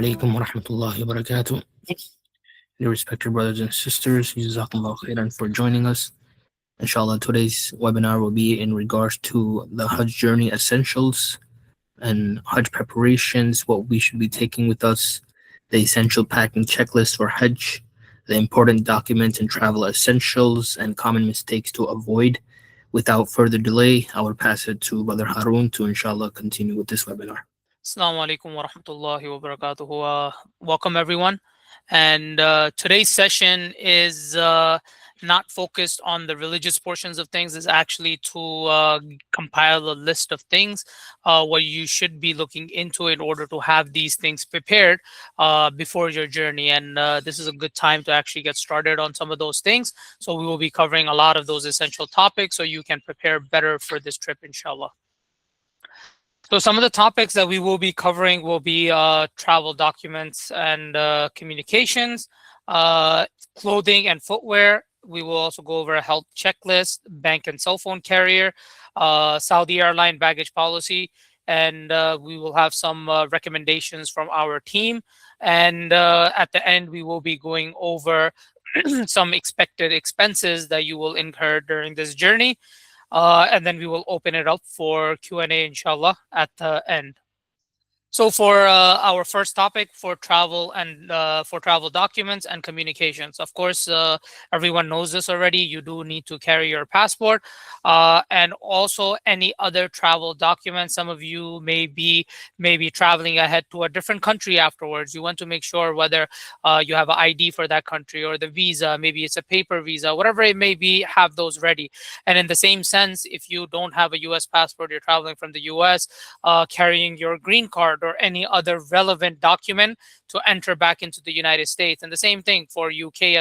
alaikum wa rahmatullahi wa barakatuh. Dear respected brothers and sisters, Jazakumullah khairan for joining us. Inshallah, today's webinar will be in regards to the Hajj journey essentials and Hajj preparations, what we should be taking with us, the essential packing checklist for Hajj, the important documents and travel essentials, and common mistakes to avoid. Without further delay, I will pass it to Brother Harun to inshallah continue with this webinar. Assalamu alaikum wa rahmatullahi wa barakatuhu. Welcome everyone. And today's session is not focused on the religious portions of things. Is actually to compile a list of things what you should be looking into in order to have these things prepared before your journey. And this is a good time to actually get started on some of those things. So we will be covering a lot of those essential topics so you can prepare better for this trip, inshallah. So some of the topics that we will be covering will be travel documents and communications, clothing and footwear. We will also go over a health checklist, bank and cell phone carrier, Saudi airline baggage policy, and we will have some recommendations from our team. And at the end, we will be going over some expected expenses that you will incur during this journey. And then we will open it up for Q&A, inshallah, at the end. So for our first topic, for travel and for travel documents and communications, of course, everyone knows this already. You do need to carry your passport and also any other travel documents. Some of you may be traveling ahead to a different country afterwards. You want to make sure whether you have an ID for that country or the visa. Maybe it's a paper visa, whatever it may be. Have those ready. And in the same sense, if you don't have a U.S. passport, you're traveling from the U.S., carrying your green card or any other relevant document to enter back into the United States. And the same thing for UK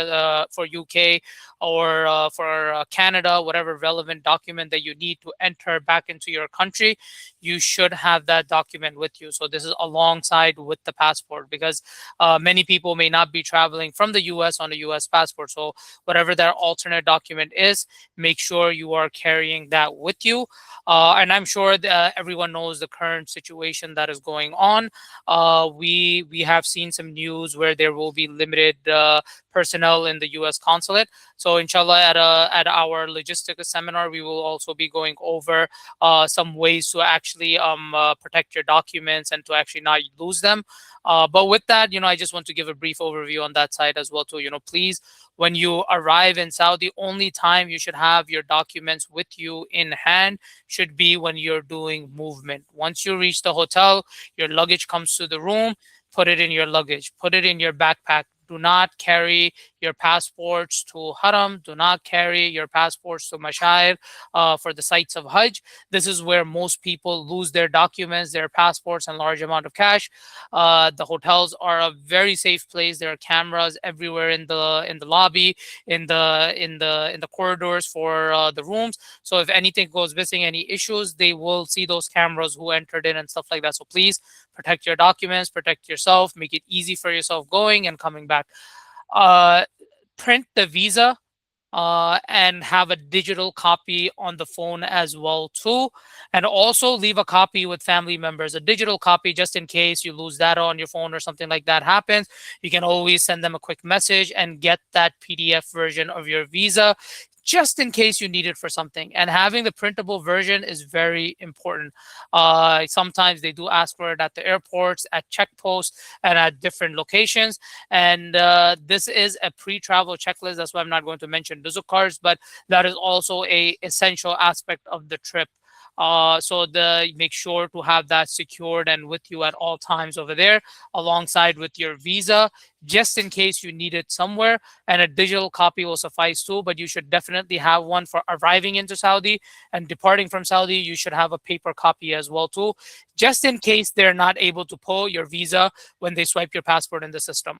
or for Canada, whatever relevant document that you need to enter back into your country, you should have that document with you. So this is alongside with the passport, because many people may not be traveling from the US on a US passport. So whatever that alternate document is, make sure you are carrying that with you. And I'm sure that everyone knows the current situation that is going on. We have seen some news where there will be limited personnel in the U.S. consulate. So inshallah, at our logistics seminar, we will also be going over some ways to actually protect your documents and to actually not lose them. But with that, I just want to give a brief overview on that side as well too. Please, when you arrive in Saudi, only time you should have your documents with you in hand should be when you're doing movement. Once you reach the hotel, your luggage comes to the room, put it in your luggage, put it in your backpack. Do not carry your passports to Haram. Do not carry your passports to Mashair for the sites of Hajj. This is where most people lose their documents, their passports, and large amount of cash. The hotels are a very safe place. There are cameras everywhere in the lobby, in the corridors for the rooms. So if anything goes missing, any issues, they will see those cameras who entered in and stuff like that. So please protect your documents, protect yourself, make it easy for yourself going and coming back. Print the visa and have a digital copy on the phone as well too, and also leave a copy with family members, a digital copy, just in case you lose that on your phone or something like that happens. You can always send them a quick message and get that PDF version of your visa, just in case you need it for something. And having the printable version is very important. Sometimes they do ask for it at the airports, at checkposts, and at different locations. And this is a pre-travel checklist. That's why I'm not going to mention Duzuk cards, but that is also a essential aspect of the trip. So make sure to have that secured and with you at all times over there, alongside with your visa, just in case you need it somewhere. And a digital copy will suffice too, but you should definitely have one for arriving into Saudi, and departing from Saudi, you should have a paper copy as well too, just in case they're not able to pull your visa when they swipe your passport in the system.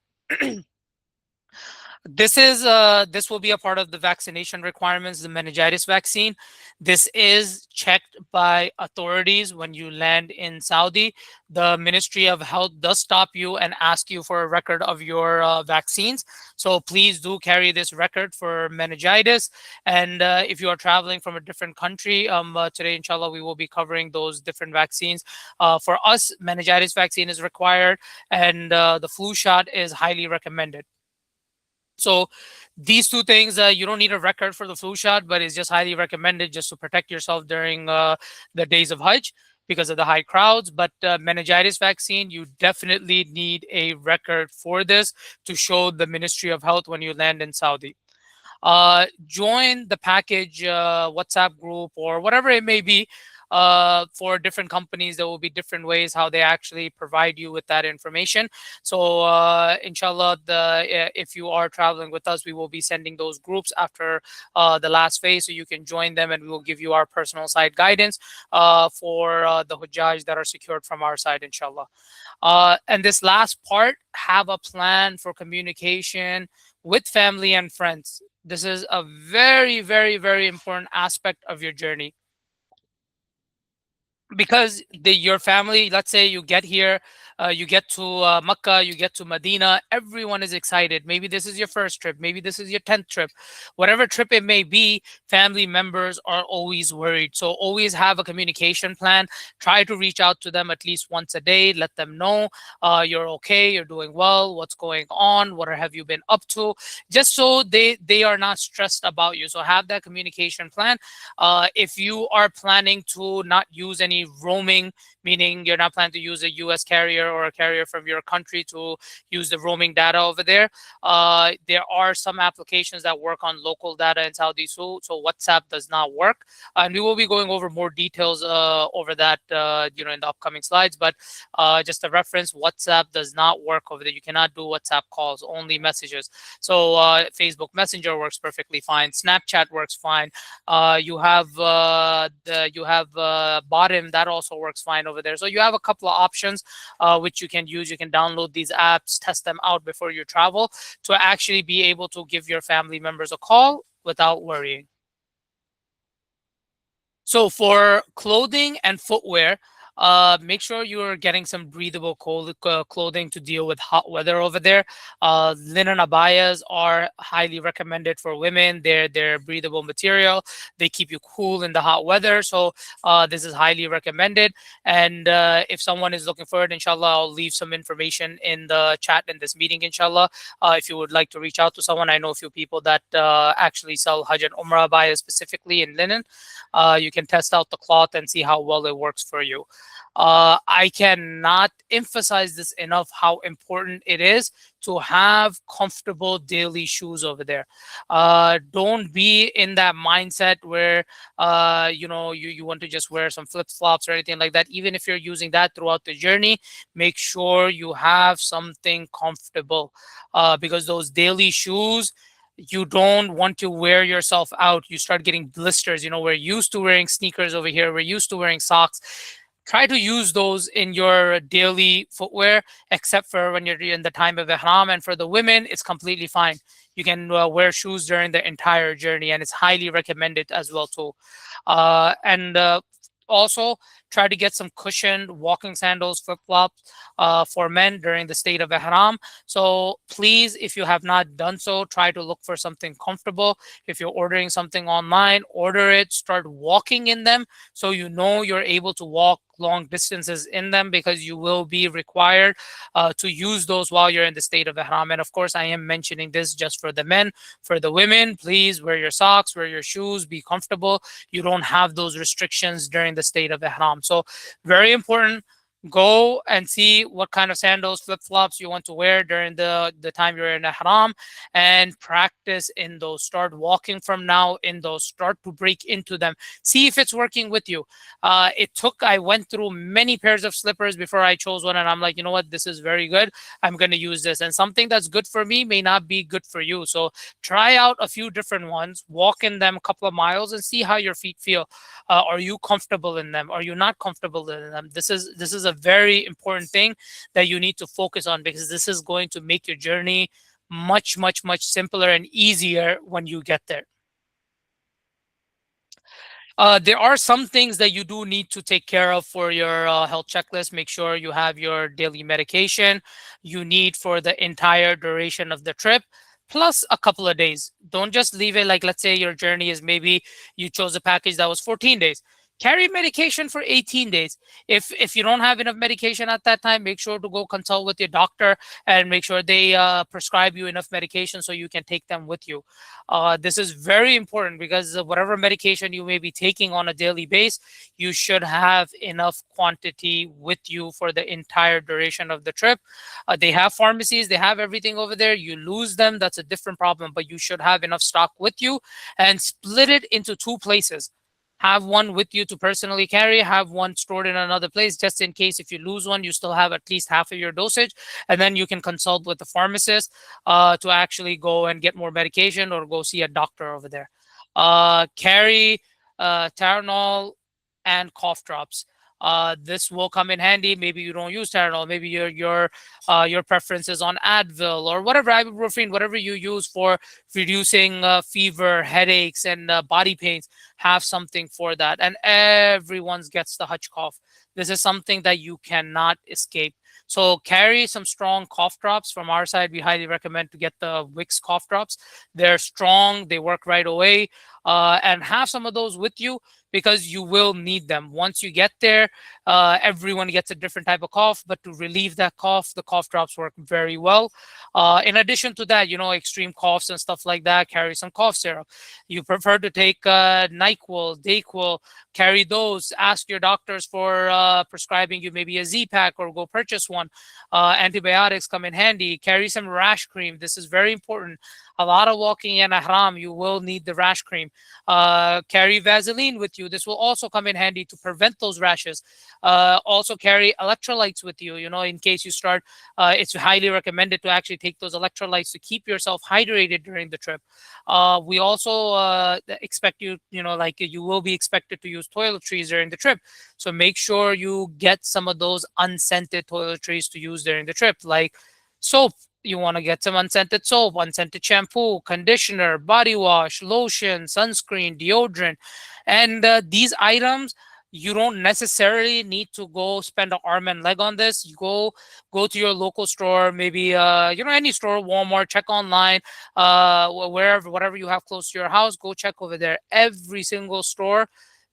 This will be a part of the vaccination requirements, the meningitis vaccine. This is checked by authorities when you land in Saudi. The Ministry of Health does stop you and ask you for a record of your vaccines. So please do carry this record for meningitis. And if you are traveling from a different country, today, inshallah, we will be covering those different vaccines. For us, meningitis vaccine is required, and the flu shot is highly recommended. So these two things, you don't need a record for the flu shot, but it's just highly recommended just to protect yourself during the days of Hajj because of the high crowds. But meningitis vaccine, you definitely need a record for this to show the Ministry of Health when you land in Saudi. Join the package WhatsApp group or whatever it may be. For different companies, there will be different ways how they actually provide you with that information. So, inshallah, if you are traveling with us, we will be sending those groups after the last phase, so you can join them, and we will give you our personal side guidance for the Hujjaj that are secured from our side, inshallah. And this last part, have a plan for communication with family and friends. This is a very, very, very important aspect of your journey, because your family, let's say you get here, you get to Makkah, you get to Medina, everyone is excited. Maybe this is your first trip, maybe this is your 10th trip, whatever trip it may be. Family members are always worried, so always have a communication plan. Try to reach out to them at least once a day, let them know you're okay, you're doing well, what's going on, what have you been up to, just so they are not stressed about you. So have that communication plan. If you are planning to not use any roaming, meaning you're not planning to use a US carrier or a carrier from your country to use the roaming data over there, there are some applications that work on local data in Saudi. So WhatsApp does not work. And we will be going over more details over that in the upcoming slides. But just a reference, WhatsApp does not work over there. You cannot do WhatsApp calls, only messages. So Facebook Messenger works perfectly fine. Snapchat works fine. You have Bottom, that also works fine over there. So you have a couple of options which you can use. You can download these apps, test them out before you travel, to actually be able to give your family members a call without worrying. So for clothing and footwear, make sure you're getting some breathable clothing to deal with hot weather over there. Linen abayas are highly recommended for women. They're breathable material. They keep you cool in the hot weather. So this is highly recommended. And if someone is looking for it, inshallah, I'll leave some information in the chat in this meeting, inshallah. If you would like to reach out to someone, I know a few people that actually sell Hajj and Umrah abayas specifically in linen. You can test out the cloth and see how well it works for you. I cannot emphasize this enough, how important it is to have comfortable daily shoes over there. Don't be in that mindset where you want to just wear some flip flops or anything like that. Even if you're using that throughout the journey, make sure you have something comfortable, because those daily shoes, you don't want to wear yourself out. You start getting blisters. We're used to wearing sneakers over here, we're used to wearing socks. Try to use those in your daily footwear, except for when you're in the time of ihram. And for the women, it's completely fine. You can wear shoes during the entire journey, and it's highly recommended as well too. And also try to get some cushioned walking sandals, flip flops for men during the state of ihram. So please, if you have not done so, try to look for something comfortable. If you're ordering something online, order it, start walking in them, so you're able to walk long distances in them, because you will be required to use those while you're in the state of ihram. And of course, I am mentioning this just for the men. For the women, please wear your socks, wear your shoes, be comfortable. You don't have those restrictions during the state of ihram. So very important. Go and see what kind of sandals, flip flops you want to wear during the time you're in ihram, and practice in those. Start walking from now in those. Start to break into them. See if it's working with you. I went through many pairs of slippers before I chose one, and I'm like, you know what, this is very good. I'm going to use this. And something that's good for me may not be good for you. So try out a few different ones, walk in them a couple of miles, and see how your feet feel. Are you comfortable in them? Are you not comfortable in them? This is a very important thing that you need to focus on, because this is going to make your journey much simpler and easier when you get there. There are some things that you do need to take care of for your health checklist. Make sure you have your daily medication you need for the entire duration of the trip, plus a couple of days. Don't just leave it like, let's say your journey is maybe you chose a package that was 14 days. Carry medication for 18 days. If you don't have enough medication at that time, make sure to go consult with your doctor and make sure they prescribe you enough medication so you can take them with you. This is very important because whatever medication you may be taking on a daily base, you should have enough quantity with you for the entire duration of the trip. They have pharmacies, they have everything over there. You lose them, that's a different problem, but you should have enough stock with you and split it into two places. Have one with you to personally carry, have one stored in another place just in case if you lose one, you still have at least half of your dosage. And then you can consult with the pharmacist to actually go and get more medication or go see a doctor over there. Carry Tylenol and cough drops. This will come in handy. Maybe you don't use Tylenol. Maybe your preference is on Advil or whatever, ibuprofen, whatever you use for reducing fever, headaches, and body pains. Have something for that. And everyone gets the Hajj cough. This is something that you cannot escape. So carry some strong cough drops. From our side, we highly recommend to get the Wix cough drops. They're strong, they work right away, and have some of those with you because you will need them. Once you get there, everyone gets a different type of cough, but to relieve that cough, the cough drops work very well. In addition to that, extreme coughs and stuff like that, carry some cough syrup. You prefer to take NyQuil, DayQuil, carry those. Ask your doctors for prescribing you maybe a Z-Pack or go purchase one. Antibiotics come in handy. Carry some rash cream. This is very important. A lot of walking in ihram, you will need the rash cream. Carry Vaseline with you. This will also come in handy to prevent those rashes. Also carry electrolytes with you, in case you start. It's highly recommended to actually take those electrolytes to keep yourself hydrated during the trip. We also expect you, like you will be expected to use toiletries during the trip. So make sure you get some of those unscented toiletries to use during the trip, like soap. You want to get some unscented soap, unscented shampoo, conditioner, body wash, lotion, sunscreen, deodorant. And these items, you don't necessarily need to go spend an arm and leg on this. You go to your local store, maybe any store, Walmart, check online, wherever, whatever you have close to your house, go check over there. Every single store,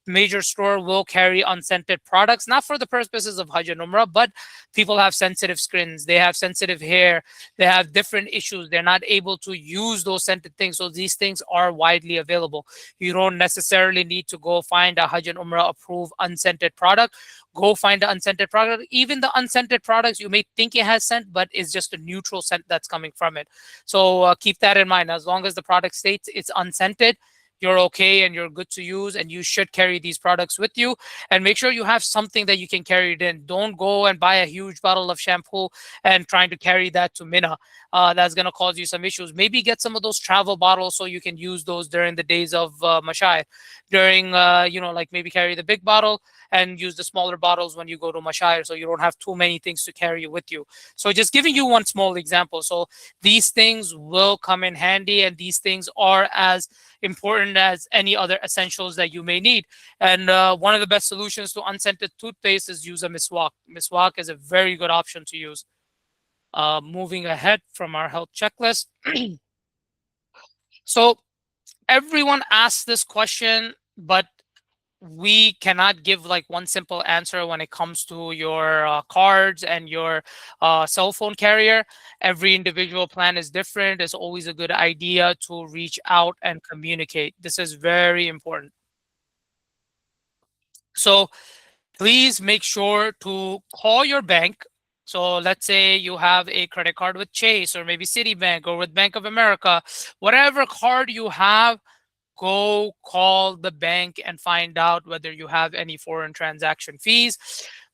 major store, will carry unscented products, not for the purposes of Hajj and Umrah, but people have sensitive skins, they have sensitive hair, they have different issues, they're not able to use those scented things. So these things are widely available. You don't necessarily need to go find a Hajj and Umrah approved unscented product. Go find the unscented product. Even the unscented products, you may think it has scent, but it's just a neutral scent that's coming from it. So keep that in mind. As long as the product states it's unscented, you're okay and you're good to use, and you should carry these products with you. And make sure you have something that you can carry it in. Don't go and buy a huge bottle of shampoo and trying to carry that to Mina. That's going to cause you some issues. Maybe get some of those travel bottles so you can use those during the days of Mashai. During like maybe carry the big bottle and use the smaller bottles when you go to Mashai, so you don't have too many things to carry with you. So just giving you one small example. So these things will come in handy, and these things are as important as any other essentials that you may need. And one of the best solutions to unscented toothpaste is use a miswak. Miswak is a very good option to use. Moving ahead from our health checklist. So everyone asks this question, but we cannot give like one simple answer when it comes to your cards and your cell phone carrier. Every individual plan is different. It's always a good idea to reach out and communicate. This is very important. So please make sure to call your bank. So let's say you have a credit card with Chase or maybe Citibank or with Bank of America, whatever card you have, go call the bank and find out whether you have any foreign transaction fees.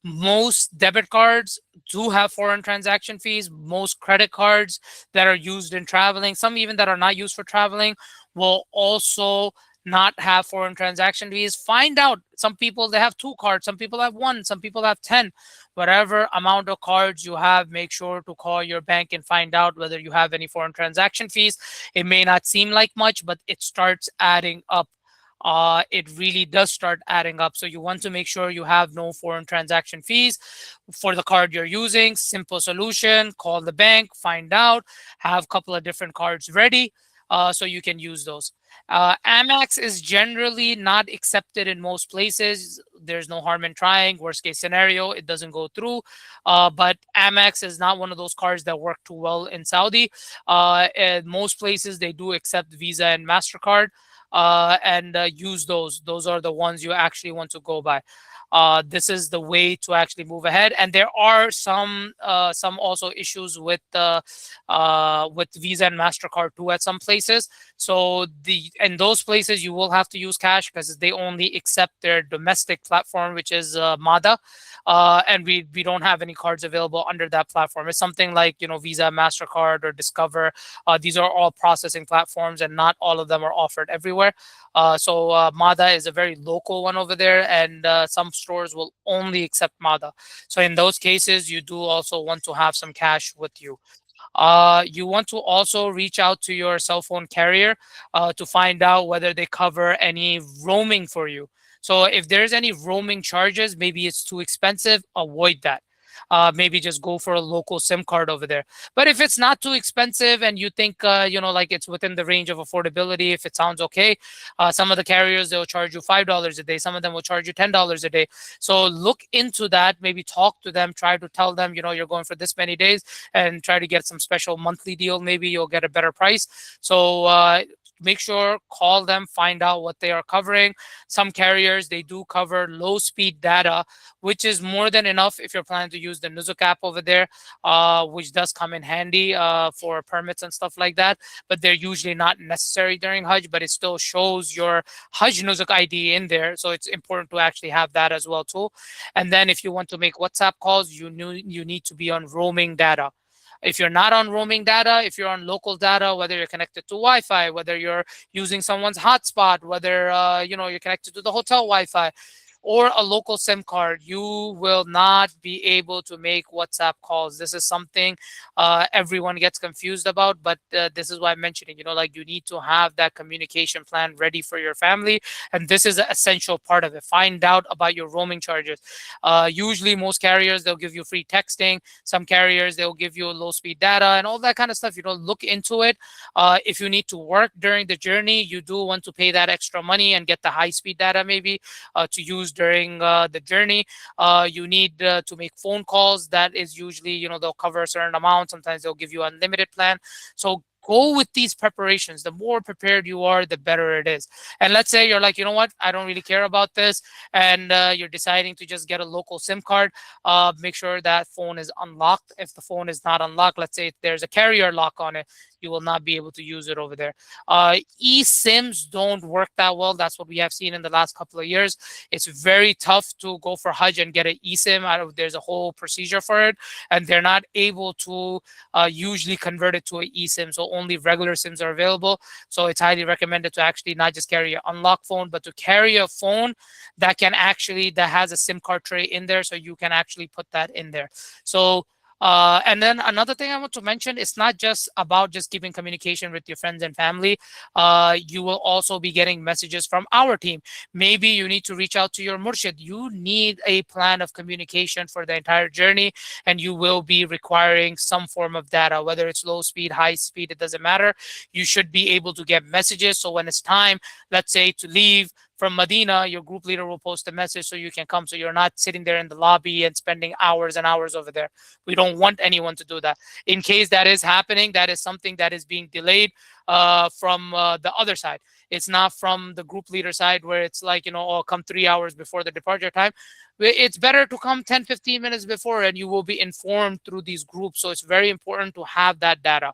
Most debit cards do have foreign transaction fees. Most credit cards that are used in traveling, some even that are not used for traveling, will also not have foreign transaction fees. Find out. Some people, they have two cards, some people have one, some people have 10. Whatever amount of cards you have, make sure to call your bank and find out whether you have any foreign transaction fees. It may not seem like much, but it starts adding up. It really does start adding up. So you want to make sure you have no foreign transaction fees for the card you're using. Simple solution: call the bank, find out, have a couple of different cards ready, so you can use those. Amex is generally not accepted in most places. There's no harm in trying. Worst case scenario, it doesn't go through. But Amex is not one of those cards that work too well in Saudi. In most places, they do accept Visa and MasterCard, and use those. Those are the ones you actually want to go by. This is the way to actually move ahead. And there are some also issues with Visa and Mastercard too at some places. So the in those places you will have to use cash because they only accept their domestic platform, which is MADA, and we don't have any cards available under that platform. It's something like Visa, Mastercard, or Discover. These are all processing platforms, and not all of them are offered everywhere. So MADA is a very local one over there, and some stores will only accept MADA. So in those cases, you do also want to have some cash with you. You want to also reach out to your cell phone carrier to find out whether they cover any roaming for you. So if there's any roaming charges, maybe it's too expensive, avoid that. Maybe just go for a local SIM card over there. But if it's not too expensive and you think, like it's within the range of affordability, if it sounds okay, some of the carriers, they'll charge you $5 a day. Some of them will charge you $10 a day. So look into that. Maybe talk to them. Try to tell them, you're going for this many days, and try to get some special monthly deal. Maybe you'll get a better price. So make sure, call them, find out what they are covering. Some carriers, they do cover low speed data, which is more than enough if you're planning to use the Nuzuk app over there, which does come in handy for permits and stuff like that. But they're usually not necessary during Hajj, but it still shows your Hajj Nuzuk ID in there. So it's important to actually have that as well too. And then if you want to make WhatsApp calls, you need to be on roaming data. If you're not on roaming data, if you're on local data, whether you're connected to Wi-Fi, whether you're using someone's hotspot, whether you're connected to the hotel Wi-Fi, or a local SIM card, you will not be able to make WhatsApp calls. This is something everyone gets confused about, but this is why I'm mentioning, like you need to have that communication plan ready for your family. And this is an essential part of it. Find out about your roaming charges. Usually most carriers, they'll give you free texting. Some carriers, they'll give you low speed data and all that kind of stuff. Look into it. If you need to work during the journey, you do want to pay that extra money and get the high speed data maybe to use during the journey. You need to make phone calls. That is usually, they'll cover a certain amount. Sometimes they'll give you unlimited plan. So go with these preparations. The more prepared you are, the better it is. And let's say you're like, you know what, I don't really care about this, and you're deciding to just get a local SIM card. Make sure that phone is unlocked. If the phone is not unlocked, let's say there's a carrier lock on it, you will not be able to use it over there. eSIMs don't work that well. That's what we have seen in the last couple of years. It's very tough to go for Hajj and get an eSIM. There's a whole procedure for it, and they're not able to usually convert it to an eSIM. So only regular SIMs are available. So it's highly recommended to actually not just carry an unlocked phone, but to carry a phone that that has a SIM card tray in there, so you can actually put that in there. So and then another thing I want to mention, it's not just about just keeping communication with your friends and family. You will also be getting messages from our team. Maybe you need to reach out to your murshid. You need a plan of communication for the entire journey, and you will be requiring some form of data, whether it's low speed, high speed, it doesn't matter. You should be able to get messages. So when it's time, let's say, to leave from Medina, your group leader will post a message so you can come. So you're not sitting there in the lobby and spending hours and hours over there. We don't want anyone to do that. In case that is happening, that is something that is being delayed from the other side. It's not from the group leader side where it's like, oh, come 3 hours before the departure time. It's better to come 10, 15 minutes before, and you will be informed through these groups. So it's very important to have that data.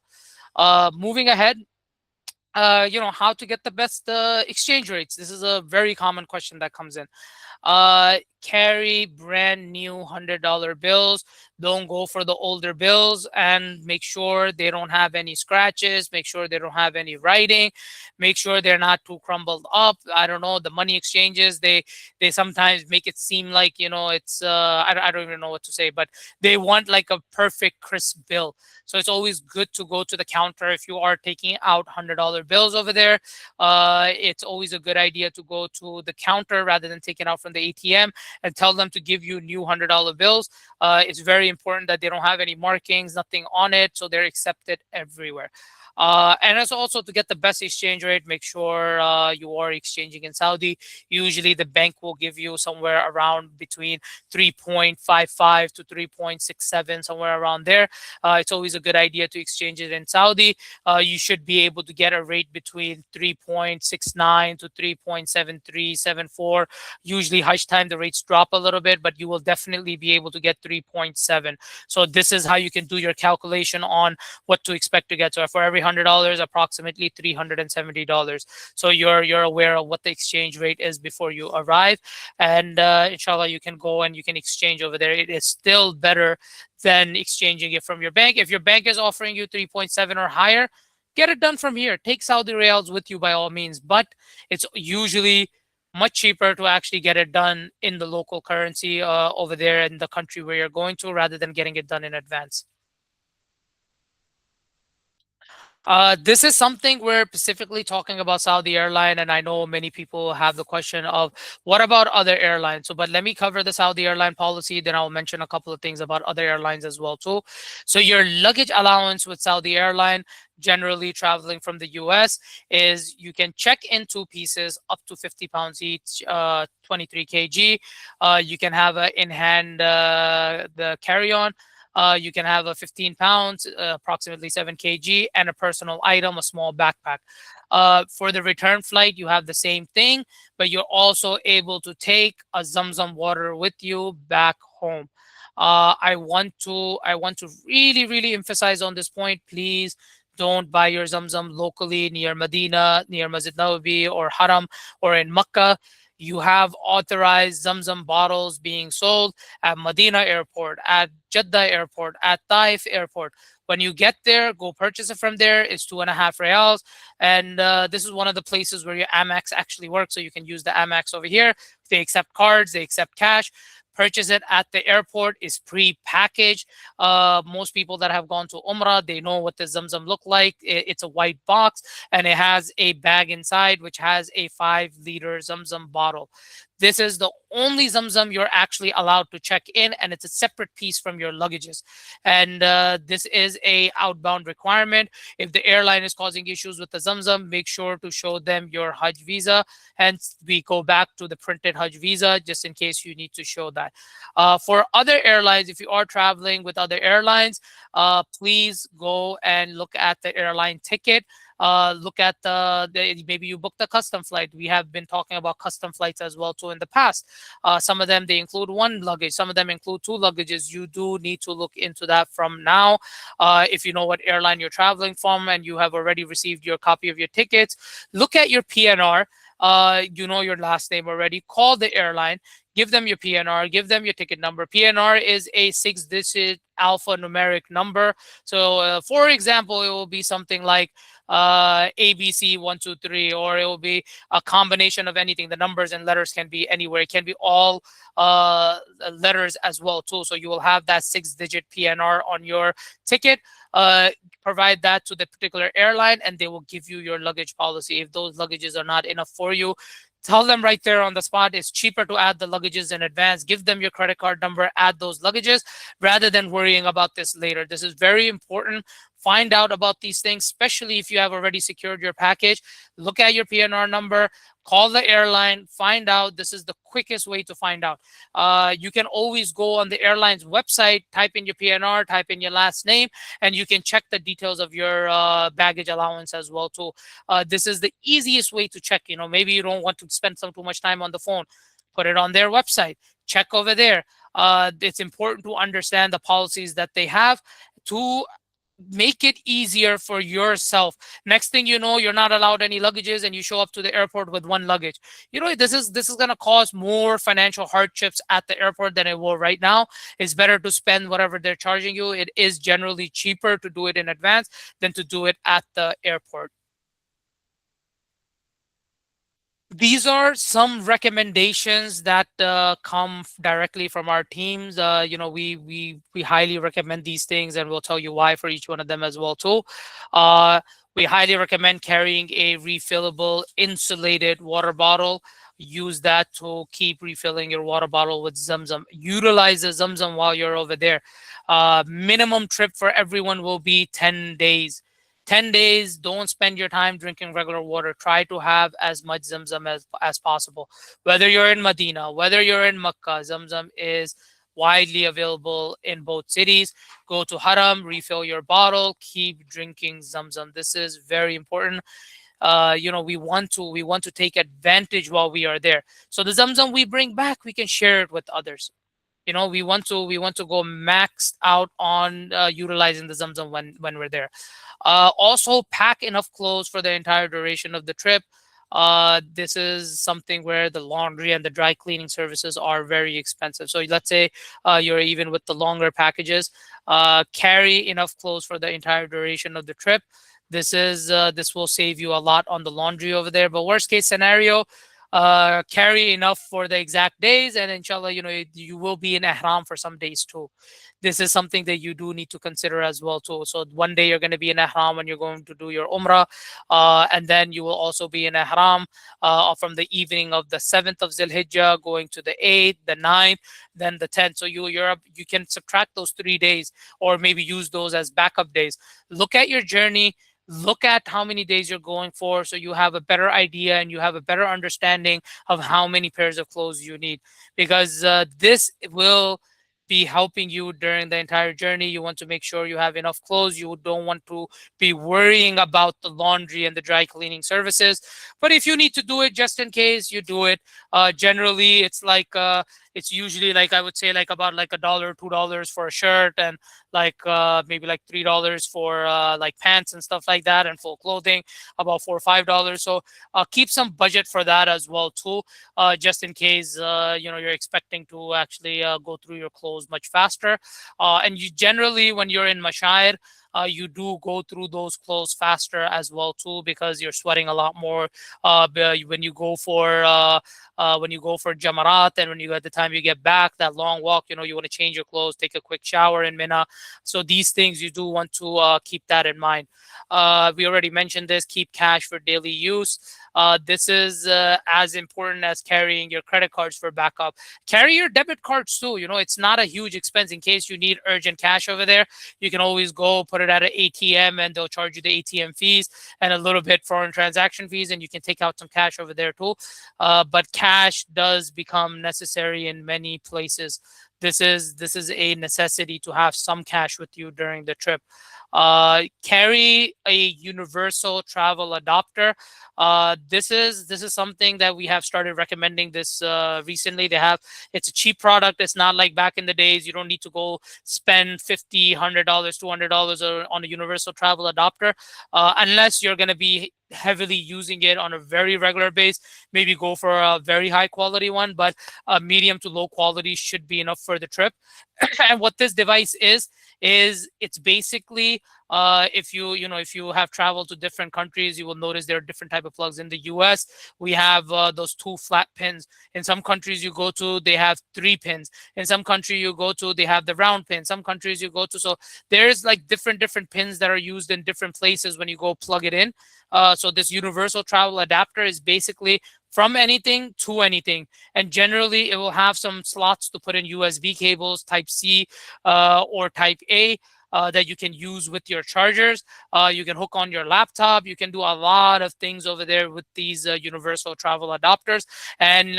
Moving ahead, how to get the best exchange rates. This is a very common question that comes in. carry brand new $100 bills. Don't go for the older bills, and make sure they don't have any scratches. Make sure they don't have any writing. Make sure they're not too crumbled up. I don't know, the money exchanges, they sometimes make it seem like, it's I don't even know what to say, but they want like a perfect crisp bill. So it's always good to go to the counter if you are taking out $100 bills over there. It's always a good idea to go to the counter rather than taking out from the ATM, and tell them to give you new $100 bills. It's very important that they don't have any markings, nothing on it, so they're accepted everywhere. And it's also to get the best exchange rate. Make sure you are exchanging in Saudi. Usually, the bank will give you somewhere around between 3.55 to 3.67, somewhere around there. It's always a good idea to exchange it in Saudi. You should be able to get a rate between 3.69 to 3.7374. Usually, Hajj time, the rates drop a little bit, but you will definitely be able to get 3.7. So this is how you can do your calculation on what to expect to get. So for every $100, approximately $370. So you're aware of what the exchange rate is before you arrive, and inshallah, you can go and you can exchange over there. It is still better than exchanging it from your bank. If your bank is offering you 3.7 or higher, get it done from here. Take Saudi Riyals with you by all means, but it's usually much cheaper to actually get it done in the local currency over there in the country where you're going to, rather than getting it done in advance. This is something we're specifically talking about Saudi airline, and I know many people have the question of what about other airlines. So, but let me cover the Saudi airline policy, then I'll mention a couple of things about other airlines as well too. So, your luggage allowance with Saudi airline, generally traveling from the US, is you can check in two pieces up to 50 pounds each, 23 kg. You can have a in hand the carry on. You can have a 15 pounds, approximately 7 kg, and a personal item, a small backpack. For the return flight, you have the same thing, but you're also able to take a Zamzam water with you back home. I want to really, really emphasize on this point. Please don't buy your Zamzam locally near Medina, near Masjid Nawabi or Haram, or in Makkah. You have authorized Zamzam bottles being sold at Medina Airport, at Jeddah Airport, at Taif Airport. When you get there, go purchase it from there. It's 2.5 reals. And this is one of the places where your Amex actually works. So you can use the Amex over here. They accept cards, they accept cash. Purchase it at the airport is pre-packaged. Most people that have gone to Umrah, they know what the Zamzam look like. It's a white box, and it has a bag inside which has a 5-liter Zamzam bottle. This is the only Zamzam you're actually allowed to check in, and it's a separate piece from your luggages. And this is a outbound requirement. If the airline is causing issues with the Zamzam, make sure to show them your Hajj visa. Hence, we go back to the printed Hajj visa just in case you need to show that. For other airlines, if you are traveling with other airlines, please go and look at the airline ticket. Look at maybe you booked a custom flight. We have been talking about custom flights as well too in the past. Some of them, they include one luggage, some of them include two luggages. You do need to look into that from now. If you know what airline you're traveling from and you have already received your copy of your tickets, look at your PNR. You know your last name already. Call the airline, give them your PNR, give them your ticket number. PNR is a 6-digit alphanumeric number. So, for example, it will be something like ABC123, or it will be a combination of anything. The numbers and letters can be anywhere. It can be all letters as well too. So you will have that 6-digit PNR on your ticket. Provide that to the particular airline, and they will give you your luggage policy. If those luggages are not enough for you, tell them right there on the spot. It's cheaper to add the luggages in advance. Give them your credit card number, add those luggages, rather than worrying about this later. This is very important. Find out about these things, especially if you have already secured your package. Look at your PNR number, call the airline, find out. This is the quickest way to find out. You can always go on the airline's website, type in your PNR, type in your last name, and you can check the details of your baggage allowance as well too. This is the easiest way to check. Maybe you don't want to spend too much time on the phone. Put it on their website. Check over there. It's important to understand the policies that they have to make it easier for yourself. Next thing you know, you're not allowed any luggages and you show up to the airport with one luggage. This is going to cause more financial hardships at the airport than it will right now. It's better to spend whatever they're charging you. It is generally cheaper to do it in advance than to do it at the airport. These are some recommendations that come directly from our teams. We highly recommend these things, and we'll tell you why for each one of them as well too. Uh, we highly recommend carrying a refillable insulated water bottle. Use that to keep refilling your water bottle with Zamzam. Utilize the Zamzam while you're over there. Minimum trip for everyone will be 10 days. 10 days, don't spend your time drinking regular water. Try to have as much Zamzam as possible. Whether you're in Medina, whether you're in Makkah, Zamzam is widely available in both cities. Go to Haram, refill your bottle, keep drinking Zamzam. This is very important. We want to take advantage while we are there. So the Zamzam we bring back, we can share it with others. We want to go maxed out on utilizing the Zamzam when we're there. Also, pack enough clothes for the entire duration of the trip. This is something where the laundry and the dry cleaning services are very expensive. So let's say you're even with the longer packages, carry enough clothes for the entire duration of the trip. This will save you a lot on the laundry over there. But worst case scenario, carry enough for the exact days, and inshallah, you will be in ihram for some days too. This is something that you do need to consider as well too. So one day you're going to be in ihram when you're going to do your umrah, and then you will also be in ihram from the evening of the 7th of Zilhijjah going to the 8th, the 9th, then the 10th. So you can subtract those 3 days, or maybe use those as backup days. Look at your journey, look at how many days you're going for, so you have a better idea and you have a better understanding of how many pairs of clothes you need, because this will be helping you during the entire journey. You want to make sure you have enough clothes. You don't want to be worrying about the laundry and the dry cleaning services. But if you need to do it just in case, you do it. Generally, it's usually, like, I would say, like about like $1, $2 for a shirt, and like maybe like $3 for like pants and stuff like that, and full clothing about $4 or $5. So keep some budget for that as well too, just in case you're expecting to actually go through your clothes much faster. And you generally, when you're in Mashair, you do go through those clothes faster as well too, because you're sweating a lot more when you go for Jamarat, and when you at the time you get back, that long walk, you want to change your clothes, take a quick shower in Mina. So these things you do want to keep that in mind. We already mentioned this. Keep cash for daily use. This is as important as carrying your credit cards for backup. Carry your debit cards too. It's not a huge expense. In case you need urgent cash over there, you can always go put it at an ATM, and they'll charge you the ATM fees and a little bit foreign transaction fees, and you can take out some cash over there too. But cash does become necessary in many places. This is a necessity to have some cash with you during the trip. Carry a universal travel adapter. This is something that we have started recommending this recently. It's a cheap product. It's not like back in the days. You don't need to go spend $50, $100, $200 on a universal travel adapter, unless you're going to be heavily using it on a very regular base. Maybe go for a very high quality one, but a medium to low quality should be enough for the trip. And what this device is it's basically, if you have traveled to different countries, you will notice there are different type of plugs. In the US, we have those two flat pins. In some countries you go to, they have 3 pins. In some country you go to, they have the round pin. Some countries you go to, so there's like different pins that are used in different places when you go plug it in. So this universal travel adapter is basically from anything to anything, and generally it will have some slots to put in USB cables, type C or type A, that you can use with your chargers. You can hook on your laptop. You can do a lot of things over there with these universal travel adapters. And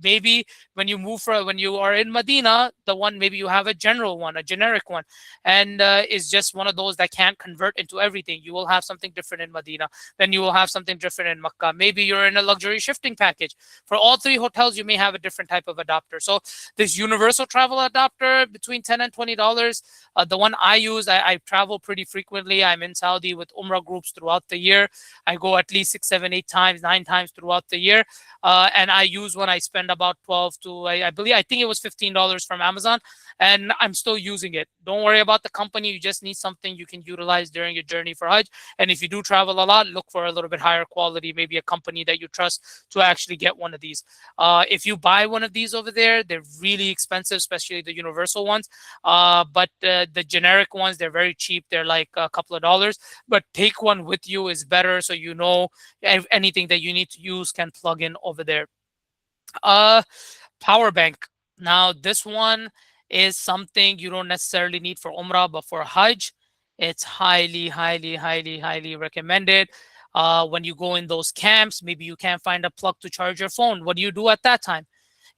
maybe when you are in Medina, the one, maybe you have a general one, a generic one, and is just one of those that can't convert into everything. You will have something different in Medina, then you will have something different in Makkah. Maybe you're in a luxury shifting package. For all three hotels, you may have a different type of adapter. So this universal travel adapter, between $10 and $20. The one I use, I travel pretty frequently. I'm in Saudi with Umrah groups throughout the year. I go at least 6, 7, 8 times, 9 times throughout the year. And I use one, I spend about 12 to, I believe, I think it was $15 from Amazon, and I'm still using it. Don't worry about the company. You just need something you can utilize during your journey for Hajj. And if you do travel a lot, look for a little bit higher quality, maybe a company that you trust to actually get one of these. If you buy one of these over there, they're really expensive, especially the universal ones. But the generic ones, they're very cheap. They're like a couple of dollars. But take one with you is better, so you know if anything that you need to use can plug in over there. Uh, Power bank. Now, this one is something you don't necessarily need for Umrah, but for Hajj, it's highly, highly, highly, highly recommended. When you go in those camps, maybe you can't find a plug to charge your phone. What do you do at that time?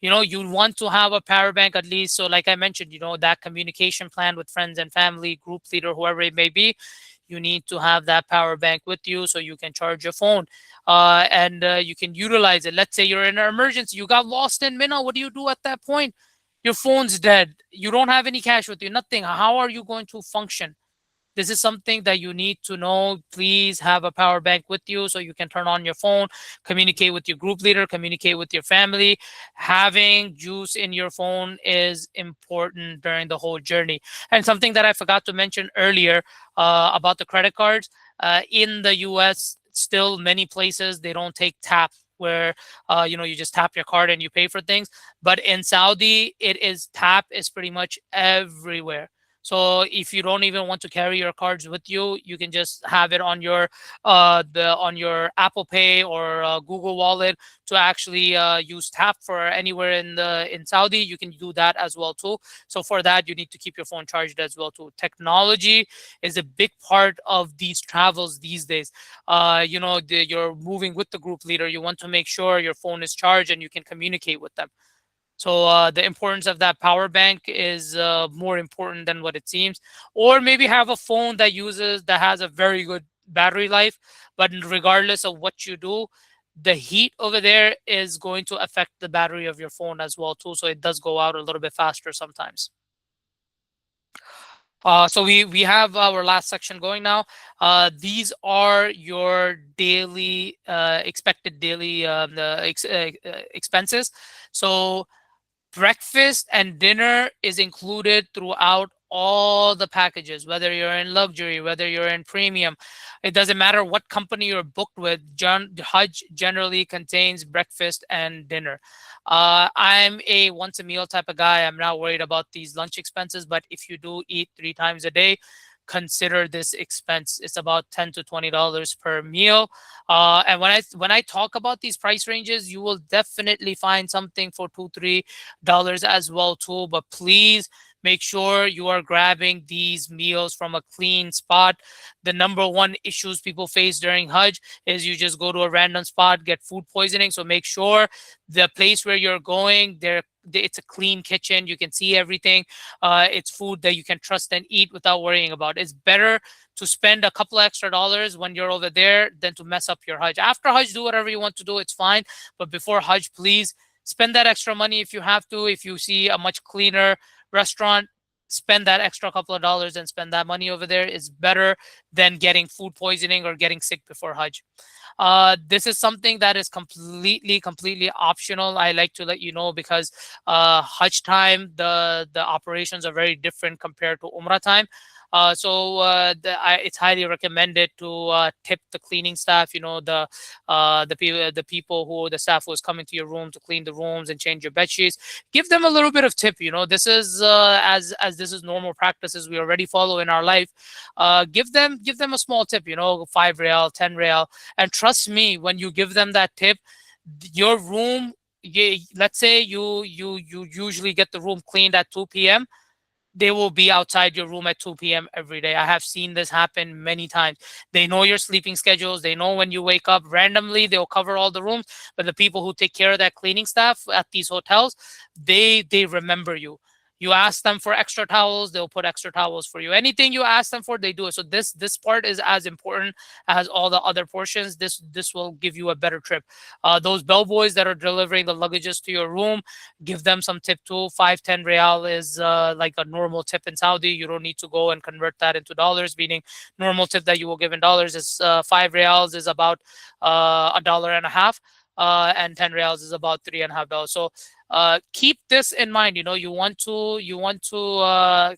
You want to have a power bank at least. So, like I mentioned, that communication plan with friends and family, group leader, whoever it may be, you need to have that power bank with you so you can charge your phone, and you can utilize it. Let's say you're in an emergency, you got lost in Mina. What do you do at that point? Your phone's dead. You don't have any cash with you, nothing. How are you going to function? This is something that you need to know. Please have a power bank with you so you can turn on your phone, communicate with your group leader, communicate with your family. Having juice in your phone is important during the whole journey. And something that I forgot to mention earlier, about the credit cards, in the US, still many places they don't take tap, where you just tap your card and you pay for things. But in Saudi, it is tap is pretty much everywhere. So if you don't even want to carry your cards with you, you can just have it on your on your Apple Pay or Google Wallet to actually use tap for anywhere in Saudi. You can do that as well too. So for that, you need to keep your phone charged as well too. Technology is a big part of these travels these days. You're moving with the group leader. You want to make sure your phone is charged and you can communicate with them. So the importance of that power bank is more important than what it seems. Or maybe have a phone that has a very good battery life, but regardless of what you do, the heat over there is going to affect the battery of your phone as well too. So it does go out a little bit faster sometimes. So we have our last section going now. These are your daily expected daily expenses. So breakfast and dinner is included throughout all the packages, whether you're in luxury, whether you're in premium. It doesn't matter what company you're booked with. Hajj generally contains breakfast and dinner. I'm a once a meal type of guy. I'm not worried about these lunch expenses, but if you do eat 3 times a day, consider this expense. It's about $10 to $20 per meal. And when I talk about these price ranges, you will definitely find something for $2, $3 as well too. But please make sure you are grabbing these meals from a clean spot. The number one issues people face during Hajj is you just go to a random spot, get food poisoning. So make sure the place where you're going, it's a clean kitchen. You can see everything. It's food that you can trust and eat without worrying about. It's better to spend a couple of extra dollars when you're over there than to mess up your Hajj. After Hajj, do whatever you want to do. It's fine. But before Hajj, please spend that extra money if you have to. If you see a much cleaner restaurant, spend that extra couple of dollars and spend that money over there. Is better than getting food poisoning or getting sick before Hajj. This is something that is completely optional. I like to let you know because Hajj time, the operations are very different compared to Umrah time. It's highly recommended to tip the cleaning staff. The staff who is coming to your room to clean the rooms and change your bed sheets. Give them a little bit of tip. This is as this is normal practices we already follow in our life. Give them a small tip. 5 real, 10 real, and trust me, when you give them that tip, your room. Let's say you usually get the room cleaned at 2 p.m. They will be outside your room at 2 p.m. every day. I have seen this happen many times. They know your sleeping schedules. They know when you wake up. Randomly, they'll cover all the rooms. But the people who take care of that cleaning staff at these hotels, they remember you. You ask them for extra towels, they'll put extra towels for you. Anything you ask them for, they do it. So this part is as important as all the other portions. This will give you a better trip. Those bellboys that are delivering the luggages to your room, give them some tip too. 5-10 real is like a normal tip in Saudi. You don't need to go and convert that into dollars, meaning normal tip that you will give in dollars is 5 reals is about a dollar and a half, and 10 reals is about $3.50. So keep this in mind. You want to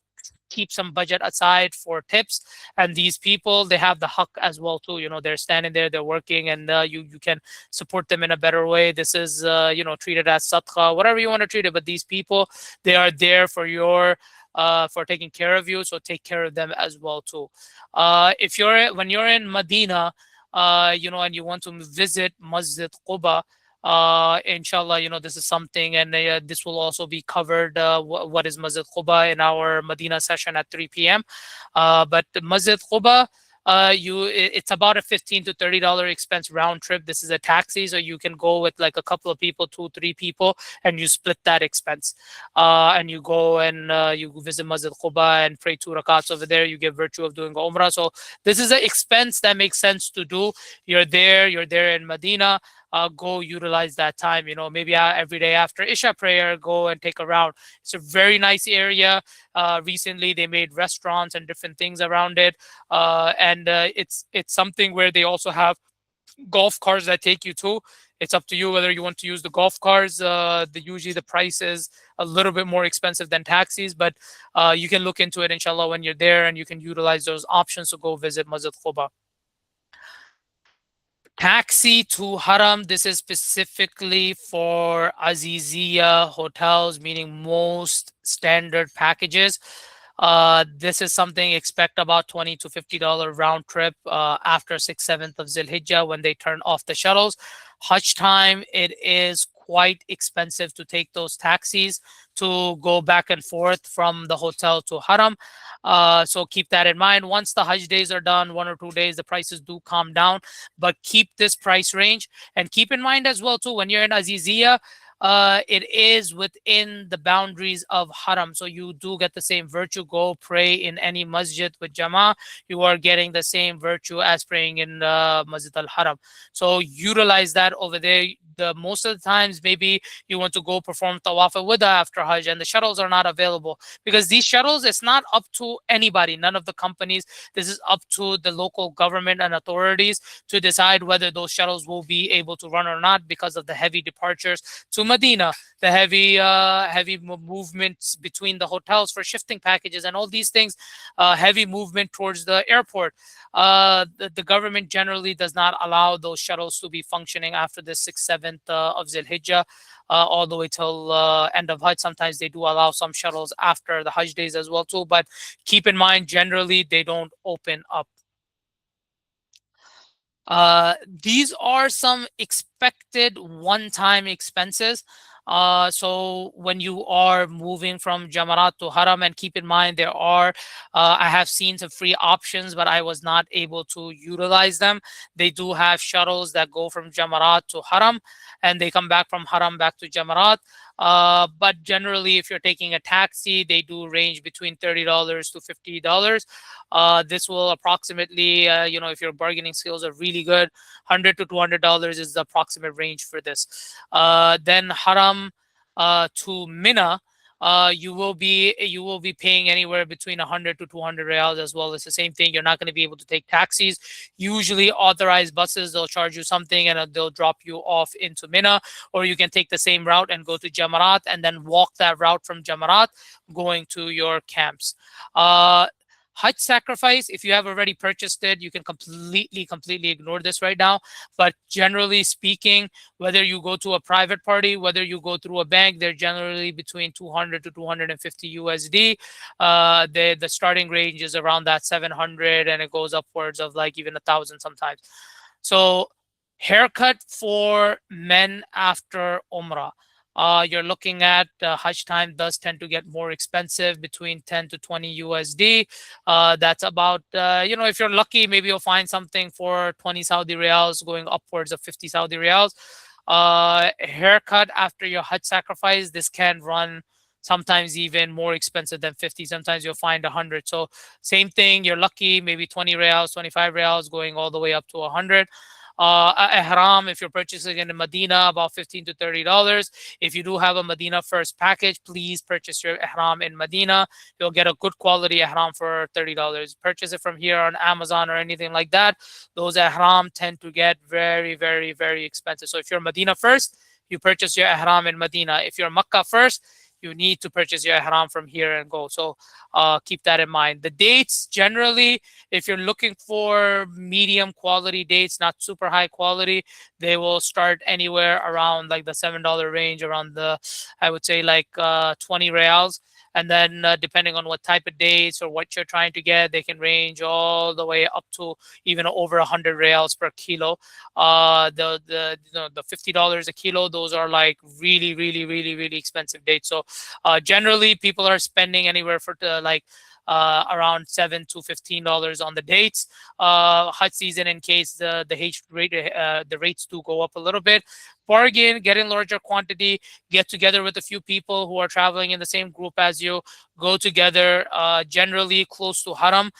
keep some budget aside for tips. And these people, they have the huck as well too. They're standing there, they're working, and you can support them in a better way. This is treated as sadqa, whatever you want to treat it. But these people, they are there for your for taking care of you, so take care of them as well too. If you're when you're in Medina, and you want to visit Masjid Quba, inshallah, this is something, and this will also be covered, what is Masjid Quba, in our Medina session at 3 p.m. But the Masjid Quba, it's about a $15 to $30 expense round trip. This is a taxi, so you can go with like a couple of people, 2-3 people, and you split that expense. And you go and you visit Masjid Quba and pray 2 rakats over there. You get virtue of doing Umrah. So this is an expense that makes sense to do. You're there in Medina. Go utilize that time. Maybe every day after Isha prayer, go and take a round. It's a very nice area. Recently, they made restaurants and different things around it, and it's something where they also have golf cars that take you to. It's up to you whether you want to use the golf cars. Usually the price is a little bit more expensive than taxis, but you can look into it, inshallah, when you're there, and you can utilize those options to go visit Masjid Quba. Taxi to Haram, this is specifically for Azizia hotels, meaning most standard packages. This is something, expect about $20 to $50 round trip after 6th, 7th of Zilhijjah when they turn off the shuttles. Hajj time, it is quite expensive to take those taxis to go back and forth from the hotel to Haram. So keep that in mind. Once the Hajj days are done, 1 or 2 days, the prices do calm down, but keep this price range. And keep in mind as well too, when you're in Azizia, it is within the boundaries of Haram. So you do get the same virtue. Go pray in any masjid with Jama'ah. You are getting the same virtue as praying in Masjid al-Haram. So utilize that over there. Most of the times, maybe you want to go perform tawaf al-wada after Hajj, and the shuttles are not available, because these shuttles, it's not up to anybody, none of the companies. This is up to the local government and authorities to decide whether those shuttles will be able to run or not, because of the heavy departures to Medina, the heavy movements between the hotels for shifting packages and all these things, heavy movement towards the airport. The government generally does not allow those shuttles to be functioning after the 6th, 7th of Zilhijjah, all the way till end of Hajj. Sometimes they do allow some shuttles after the Hajj days as well too, but keep in mind, generally they don't open up. These are some expected one-time expenses. So when you are moving from Jamarat to Haram, and keep in mind, I have seen some free options, but I was not able to utilize them. They do have shuttles that go from Jamarat to Haram, and they come back from Haram back to Jamarat. But generally, if you're taking a taxi, they do range between $30 to $50. This will approximately, if your bargaining skills are really good, $100 to $200 is the approximate range for this. Then Haram to Mina, you will be paying anywhere between 100 to 200 reals as well. It's the same thing. You're not going to be able to take taxis. Usually authorized buses, they'll charge you something, and they'll drop you off into Mina, or you can take the same route and go to Jamarat and then walk that route from Jamarat going to your camps. Hajj sacrifice, if you have already purchased it, you can completely ignore this right now. But generally speaking, whether you go to a private party, whether you go through a bank, they're generally between 200 to 250 USD. The starting range is around that 700, and it goes upwards of like even 1,000 sometimes. So haircut for men after Umrah. You're looking at Hajj time does tend to get more expensive, between 10 to 20 USD. That's about, if you're lucky, maybe you'll find something for 20 Saudi Riyals going upwards of 50 Saudi Riyals. Haircut after your Hajj sacrifice, this can run sometimes even more expensive than 50. Sometimes you'll find 100. So same thing, you're lucky, maybe 20 reals, 25 reals, going all the way up to 100. Ihram, if you're purchasing in Medina, about $15 to $30. If you do have a Medina first package, please purchase your ihram in Medina. You'll get a good quality ihram for $30. Purchase it from here on Amazon or anything like that. Those ihram tend to get very, very, very expensive. So if you're Medina first, you purchase your ihram in Medina. If you're Makkah first, you need to purchase your ihram from here and go. So keep that in mind. The dates generally, if you're looking for medium quality dates, not super high quality, they will start anywhere around like the $7 range, around the, I would say like 20 reals. And then depending on what type of dates or what you're trying to get, they can range all the way up to even over 100 reals per kilo. The $50 a kilo, those are like really, really, really, really expensive dates. So generally, people are spending anywhere for like around $7 to $15 on the dates. Hajj season, in case the rates do go up a little bit, bargain, get in larger quantity, get together with a few people who are traveling in the same group as you, go together. Generally close to Haram,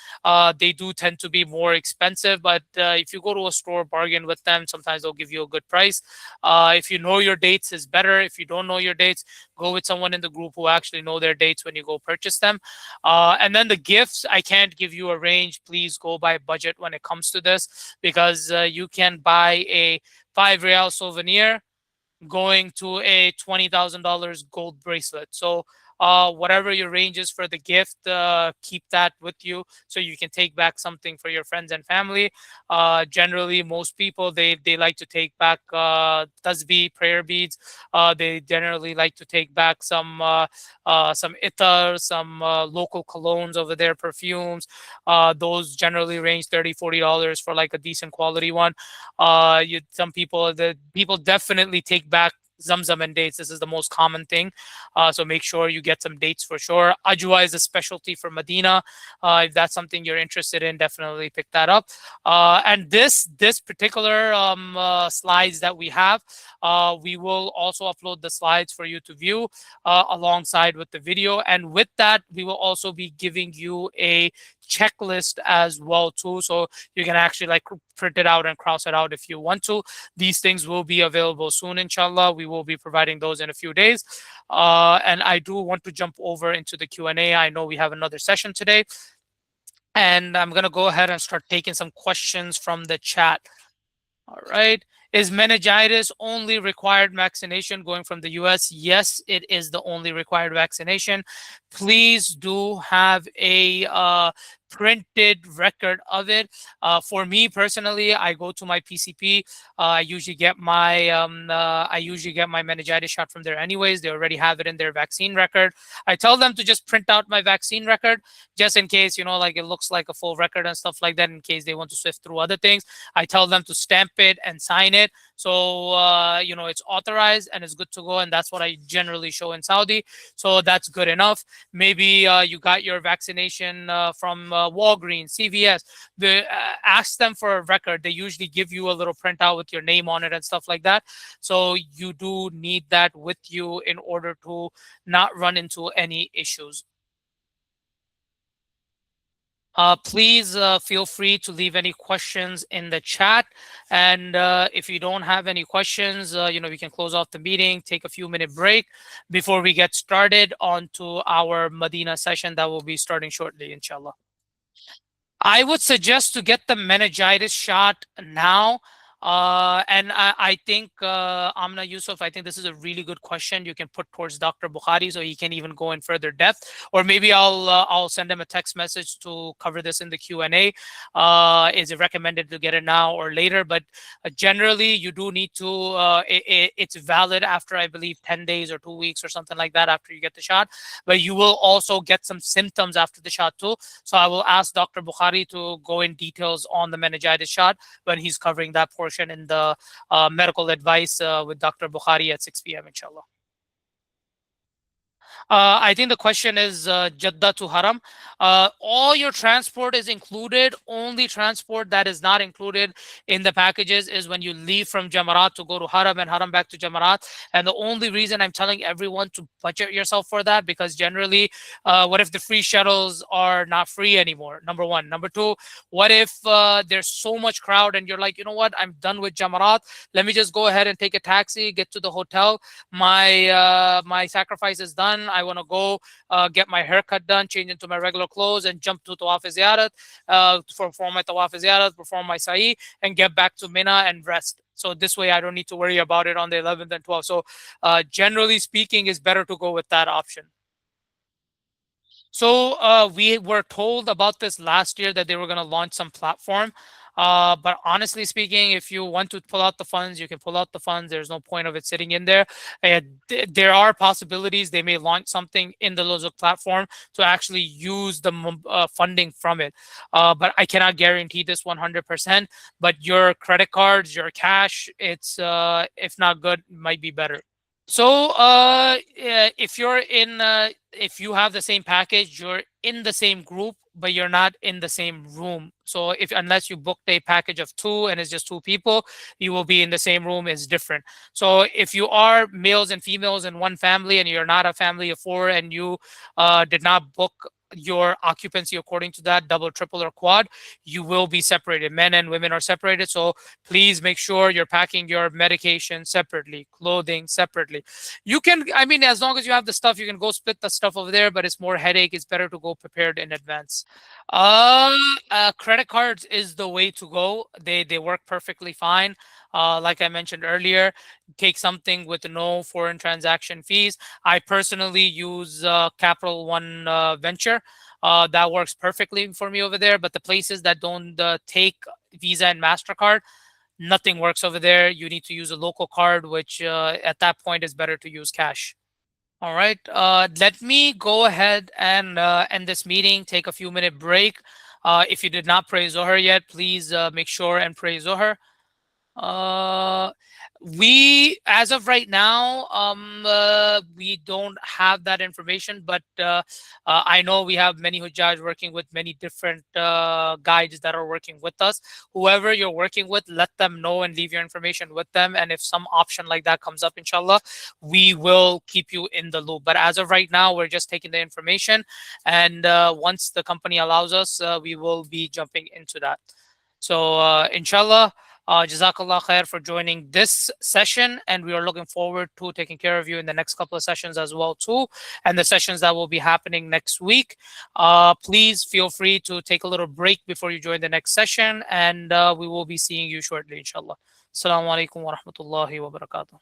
they do tend to be more expensive, but if you go to a store, bargain with them, sometimes they'll give you a good price. If you know your dates is better. If you don't know your dates, go with someone in the group who actually know their dates when you go purchase them. And then the gifts, I can't give you a range. Please go by budget when it comes to this, because you can buy a 5 real souvenir going to a $20,000 gold bracelet. So whatever your range is for the gift, keep that with you so you can take back something for your friends and family. Generally, most people, they like to take back tasbih, prayer beads. They generally like to take back some itar, some local colognes over there, perfumes. Those generally range $30 to $40 for like a decent quality one. Some people, the people definitely take back Zamzam and dates. This is the most common thing. So make sure you get some dates for sure. Ajwa is a specialty for Medina. If that's something you're interested in, definitely pick that up. And this particular slides that we have, we will also upload the slides for you to view alongside with the video. And with that, we will also be giving you a checklist as well too, so you can actually like print it out and cross it out if you want to. These things will be available soon, inshallah. We will be providing those in a few days. And I do want to jump over into the Q&A. I know we have another session today, and I'm going to go ahead and start taking some questions from the chat. All right. Is meningitis only required vaccination going from the US? Yes, it is the only required vaccination. Please do have a printed record of it. For me personally, I go to my PCP. I usually get my meningitis shot from there anyways. They already have it in their vaccine record. I tell them to just print out my vaccine record just in case, like it looks like a full record and stuff like that, in case they want to sift through other things. I tell them to stamp it and sign it. So, it's authorized and it's good to go. And that's what I generally show in Saudi. So that's good enough. Maybe you got your vaccination from Walgreens, CVS. Ask them for a record. They usually give you a little printout with your name on it and stuff like that. So you do need that with you in order to not run into any issues. Please feel free to leave any questions in the chat. And if you don't have any questions, we can close off the meeting, take a few-minute break before we get started onto our Medina session that will be starting shortly, inshallah. I would suggest to get the meningitis shot now. And I think, Amna Yusuf, I think this is a really good question you can put towards Dr. Bukhari so he can even go in further depth. Or maybe I'll send him a text message to cover this in the Q&A. Is it recommended to get it now or later? But generally, you do need to, it's valid after, I believe, 10 days or 2 weeks or something like that after you get the shot. But you will also get some symptoms after the shot too. So I will ask Dr. Bukhari to go in details on the meningitis shot when he's covering that portion in the medical advice with Dr. Bukhari at 6 p.m. inshallah. I think the question is Jeddah to Haram. All your transport is included. Only transport that is not included in the packages is when you leave from Jamarat to go to Haram and Haram back to Jamarat. And the only reason I'm telling everyone to budget yourself for that, because generally, what if the free shuttles are not free anymore? Number one. Number two, what if there's so much crowd and you're like, you know what, I'm done with Jamarat. Let me just go ahead and take a taxi, get to the hotel. My sacrifice is done. I want to go get my haircut done, change into my regular clothes, and jump to Tawaf Ziyarat, perform my Tawaf Ziyarat, perform my Sa'i, and get back to Mina and rest. So this way, I don't need to worry about it on the 11th and 12th. So generally speaking, it's better to go with that option. So we were told about this last year that they were going to launch some platform. But honestly speaking, if you want to pull out the funds, you can pull out the funds. There's no point of it sitting in there. There are possibilities they may launch something in the Lozuk platform to actually use the funding from it. But I cannot guarantee this 100%. But your credit cards, your cash, it's if not good, might be better. So, if you're in, if you have the same package, you're in the same group, but you're not in the same room. So, if unless you booked a package of two and it's just two people, you will be in the same room. Is different. So, if you are males and females in one family and you're not a family of four and you did not book your occupancy according to that double, triple, or quad, you will be separated. Men and women are separated. So please make sure you're packing your medication separately, clothing separately. You can, I mean, as long as you have the stuff, you can go split the stuff over there, but it's more headache. It's better to go prepared in advance. Credit cards is the way to go. They work perfectly fine. Like I mentioned earlier, take something with no foreign transaction fees. I personally use Capital One Venture. That works perfectly for me over there. But the places that don't take Visa and Mastercard, nothing works over there. You need to use a local card, which at that point is better to use cash. All right. Let me go ahead and end this meeting. Take a few minute break. If you did not pray Zohar yet, please make sure and pray Zohar. Uh, we, as of right now, we don't have that information, but I know we have many Hujjaj working with many different guides that are working with us. Whoever you're working with, let them know and leave your information with them. And if some option like that comes up, inshallah, we will keep you in the loop. But as of right now, we're just taking the information. And once the company allows us, we will be jumping into that. So, inshallah. Jazakallah khair for joining this session, and we are looking forward to taking care of you in the next couple of sessions as well too, and the sessions that will be happening next week. Please feel free to take a little break before you join the next session, and we will be seeing you shortly, inshallah. Assalamu alaikum wa rahmatullahi wa barakatuh.